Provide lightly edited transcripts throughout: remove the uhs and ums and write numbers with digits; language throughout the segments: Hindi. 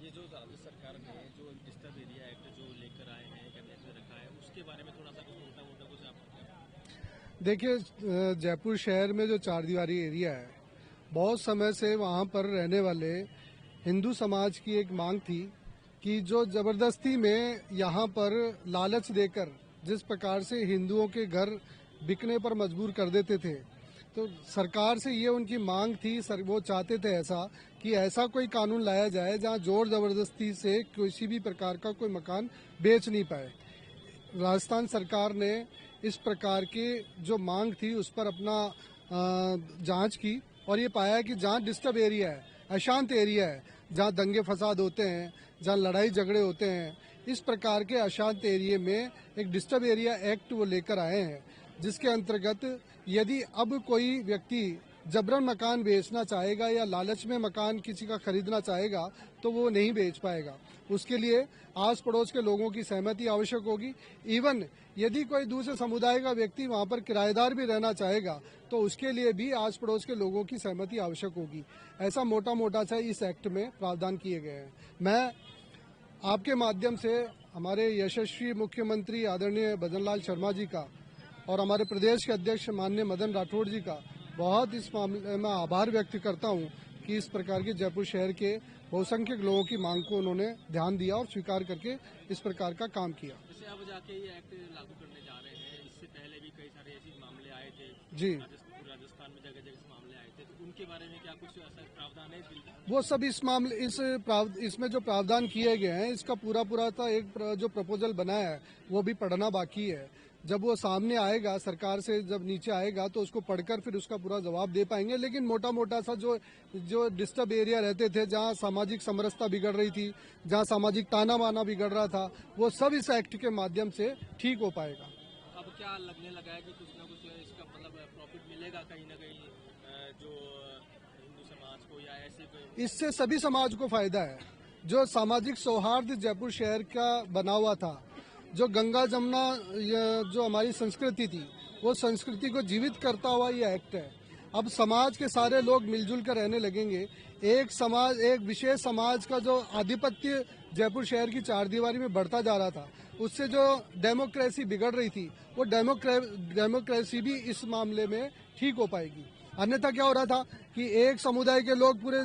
ये जो राज्य सरकार ने जो डिस्टर्ब एरिया एक्ट जो लेकर आए हैं, कैबिनेट में रखा है, उसके बारे में थोड़ा सा कुछ मोटा-मोटा कुछ आप देखिए, जयपुर शहर में जो चार दीवारी एरिया है, बहुत समय से वहाँ पर रहने वाले हिंदू समाज की एक मांग थी कि जो जबरदस्ती में यहाँ पर लालच देकर जिस प्रकार से हिंदुओं के घर बिकने पर मजबूर कर देते थे, तो सरकार से ये उनकी मांग थी। वो चाहते थे कि ऐसा कोई कानून लाया जाए जहाँ जोर जबरदस्ती से किसी भी प्रकार का कोई मकान बेच नहीं पाए। राजस्थान सरकार ने इस प्रकार की जो मांग थी उस पर अपना जांच की और ये पाया कि जहाँ डिस्टर्ब एरिया है, अशांत एरिया है, जहाँ दंगे फसाद होते हैं, जहाँ लड़ाई झगड़े होते हैं, इस प्रकार के अशांत एरिया में एक डिस्टर्ब एरिया एक्ट वो लेकर आए हैं, जिसके अंतर्गत यदि अब कोई व्यक्ति जबरन मकान बेचना चाहेगा या लालच में मकान किसी का खरीदना चाहेगा तो वो नहीं बेच पाएगा। उसके लिए आस पड़ोस के लोगों की सहमति आवश्यक होगी। इवन यदि कोई दूसरे समुदाय का व्यक्ति वहां पर किराएदार भी रहना चाहेगा तो उसके लिए भी आस पड़ोस के लोगों की सहमति आवश्यक होगी। ऐसा मोटा मोटा सा इस एक्ट में प्रावधान किए गए हैं। मैं आपके माध्यम से हमारे यशस्वी मुख्यमंत्री आदरणीय भजन लाल शर्मा जी का और हमारे प्रदेश के अध्यक्ष माननीय मदन राठौड़ जी का बहुत इस मामले में आभार व्यक्त करता हूं कि इस प्रकार के जयपुर शहर के बहुसंख्यक लोगों की मांग को उन्होंने ध्यान दिया और स्वीकार करके इस प्रकार का काम किया। जैसे अब जाके ये एक्ट लागू करने जा रहे हैं, इससे पहले भी कई सारे ऐसे मामले आए थे जी, राजस्थान में जगह जगह मामले आए थे, तो उनके बारे में क्या कुछ ऐसा प्रावधान है इस बिल का? वो सब इस मामले इसमें जो प्रावधान किए गए हैं इसका पूरा जो प्रपोजल बना है वो भी पढ़ना बाकी है। जब वो सामने आएगा, सरकार से जब नीचे आएगा तो उसको पढ़कर फिर उसका पूरा जवाब दे पाएंगे। लेकिन मोटा मोटा सा जो डिस्टर्ब एरिया रहते थे, जहाँ सामाजिक समरसता बिगड़ रही थी, जहाँ सामाजिक ताना बाना बिगड़ रहा था, वो सब इस एक्ट के माध्यम से ठीक हो पाएगा। अब क्या लगने लगा है कि कुछ ना कुछ इसका मतलब प्रॉफिट मिलेगा कहीं ना कहीं जो हिंदू समाज को या ऐसे कोई? इससे सभी समाज को फायदा है। जो सामाजिक सौहार्द जयपुर शहर का बना हुआ था, जो गंगा जमुना जो हमारी संस्कृति थी, वो संस्कृति को जीवित करता हुआ ये एक्ट है। अब समाज के सारे लोग मिलजुल कर रहने लगेंगे। एक विशेष समाज का जो आधिपत्य जयपुर शहर की चारदीवारी में बढ़ता जा रहा था, उससे जो डेमोक्रेसी बिगड़ रही थी, वो डेमोक्रेसी भी इस मामले में ठीक हो पाएगी। अन्यथा क्या हो रहा था कि एक समुदाय के लोग पूरे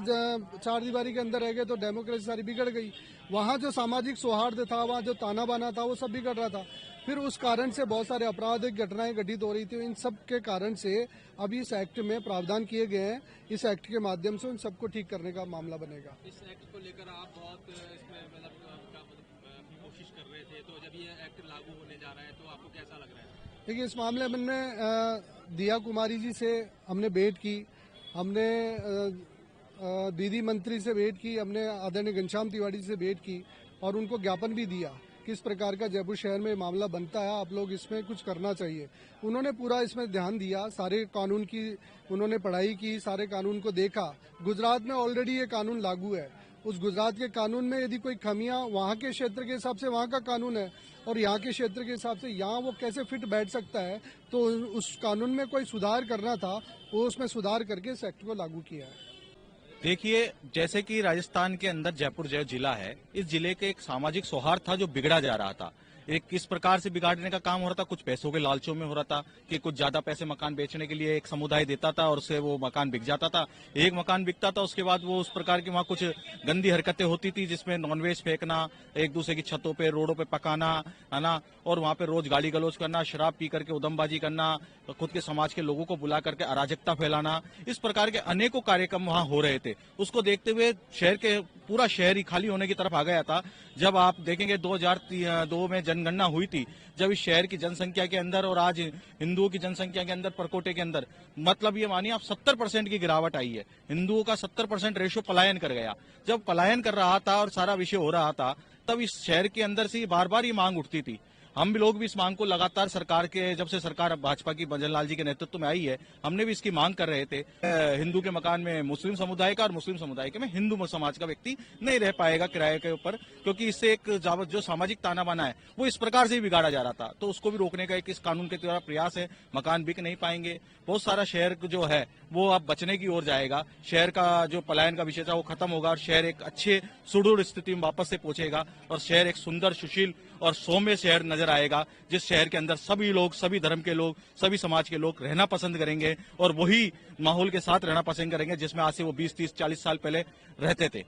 चारदीवारी के अंदर रह गए तो डेमोक्रेसी सारी बिगड़ गई। वहाँ जो सामाजिक सौहार्द था, वहाँ जो ताना बाना था, वो सब बिगड़ रहा था। फिर उस कारण से बहुत सारे आपराधिक घटनाएं घटित हो रही थी। इन सब के कारण से अभी इस एक्ट में प्रावधान किए गए हैं। इस एक्ट के माध्यम से उन सबको ठीक करने का मामला बनेगा। इस एक्ट को लेकर आप बहुत इसमें मतलब कोशिश कर रहे थे, तो जब ये एक्ट लागू होने जा रहा है तो आपको कैसा लग रहा है? देखिए, इस मामले में हमने दिया कुमारी जी से हमने भेंट की, हमने दीदी मंत्री से भेंट की, हमने आदरणीय घनश्याम तिवारी से भेंट की और उनको ज्ञापन भी दिया किस प्रकार का जयपुर शहर में मामला बनता है, आप लोग इसमें कुछ करना चाहिए। उन्होंने पूरा इसमें ध्यान दिया, सारे कानून की उन्होंने पढ़ाई की, सारे कानून को देखा। गुजरात में ऑलरेडी ये कानून लागू है। उस गुजरात के कानून में यदि कोई खामियां वहाँ के क्षेत्र के हिसाब से वहाँ का कानून है और यहाँ के क्षेत्र के हिसाब से यहाँ वो कैसे फिट बैठ सकता है, तो उस कानून में कोई सुधार करना था, वो उसमें सुधार करके इस एक्ट को लागू किया है। देखिए, जैसे कि राजस्थान के अंदर जयपुर जो जिला है, इस जिले के एक सामाजिक सौहार्द था जो बिगड़ा जा रहा था। एक किस प्रकार से बिगाड़ने का काम हो रहा था, कुछ पैसों के लालचों में हो रहा था कि कुछ ज्यादा पैसे मकान बेचने के लिए एक समुदाय देता था और उससे वो मकान बिक जाता था। एक मकान बिकता था, उसके बाद वो उस प्रकार की वहाँ कुछ गंदी हरकतें होती थी, जिसमें नॉनवेज फेंकना, एक दूसरे की छतों पे रोडों पे पकाना, है ना, और वहाँ पे रोज गाली गलौज करना, शराब पी करके उदमबाजी करना, खुद के समाज के लोगों को बुला करके अराजकता फैलाना, इस प्रकार के अनेकों कार्यक्रम वहाँ हो रहे थे। उसको देखते हुए पूरा शहर ही खाली होने की तरफ आ गया था। जब आप देखेंगे 2002 में जनगणना हुई थी, जब इस शहर की जनसंख्या के अंदर और आज हिंदुओं की जनसंख्या के अंदर, परकोटे के अंदर, मतलब ये मानिए आप 70% की गिरावट आई है। हिंदुओं का 70% रेशो पलायन कर गया। जब पलायन कर रहा था और सारा विषय हो रहा था, तब इस शहर के अंदर से बार बार ये मांग उठती थी। हम भी लोग भी इस मांग को लगातार सरकार के, जब से सरकार भाजपा की भजन लाल जी के नेतृत्व में आई है, हमने भी इसकी मांग कर रहे थे। हिंदू के मकान में मुस्लिम समुदाय का और मुस्लिम समुदाय के में हिंदू समाज का व्यक्ति नहीं रह पाएगा किराए के ऊपर, क्योंकि इससे एक जो सामाजिक ताना बाना है वो इस प्रकार से ही बिगाड़ा जा रहा था। तो उसको भी रोकने का एक इस कानून के द्वारा प्रयास है। मकान बिक नहीं पाएंगे, बहुत सारा शहर जो है वो अब बचने की ओर जाएगा। शहर का जो पलायन का विषय था वो खत्म होगा और शहर एक अच्छे सुदृढ़ स्थिति में वापस से पहुंचेगा और शहर एक सुंदर, सुशील और सौम्य शहर नजर आएगा, जिस शहर के अंदर सभी लोग, सभी धर्म के लोग, सभी समाज के लोग रहना पसंद करेंगे और वही माहौल के साथ रहना पसंद करेंगे जिसमें आज से वो 20, 30, 40 साल पहले रहते थे।